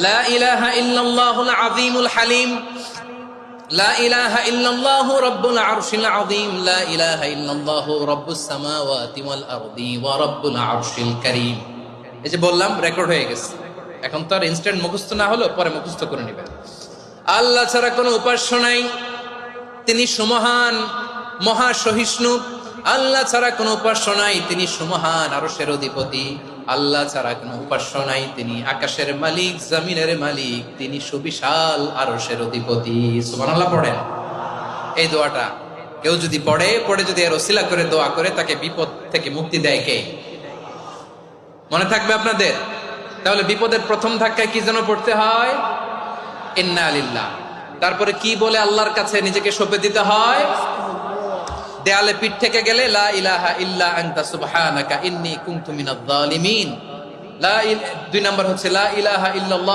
লা ইলাহা ইল্লাল্লাহুল আযীমুল হালিম, লা ইলাহা ইল্লাল্লাহু রাব্বুল আরশিল আযীম, লা ইলাহা ইল্লাল্লাহু রাব্বুস সামাওয়াতি ওয়াল আরদি ওয়া রাব্বুল আরশিল কারীম। এই যে বললাম, রেকর্ড হয়ে গেছে। এখন তো আর ইনস্ট্যান্ট মুখস্থ না হলো, পরে মুখস্থ করে নেবেন। আল্লাহ ছাড়া কোনো উপাস্য নাই, তিনি সুমহান, মহা সহিষ্ণু। আল্লাহ ছাড়া কোনো উপাস্য নাই, তিনি সুমহান, আরশের অধিপতি। আল্লাহ ছাড়া কোনো উপাস্য নাই, তিনি আকাশের মালিক, জমিনের মালিক, তিনি সুবিশাল আরশের অধিপতি। সুবহানাল্লাহ পড়েন। এই দোয়াটা কেউ যদি পড়ে যদি এর ওসিলা করে দোয়া করে, তাকে বিপদ থেকে মুক্তি দেয় কে? মনে থাকবে আপনাদের? তাহলে বিপদের প্রথম ধাক্কায় কি যেন পড়তে হয়? ইন্না লিল্লাহ। তারপরে কি বলে আল্লাহর কাছে নিজেকে সঁপে দিতে হয়? দেয়ালে পিঠ থেকে গেলে লা ইলাহা ইল্লা আনতা সুবহানাকা ইন্নী কুনতু মিনাজ জালিমিন। 2 নাম্বার হচ্ছে লা ইলাহা ইল্লাল্লাহ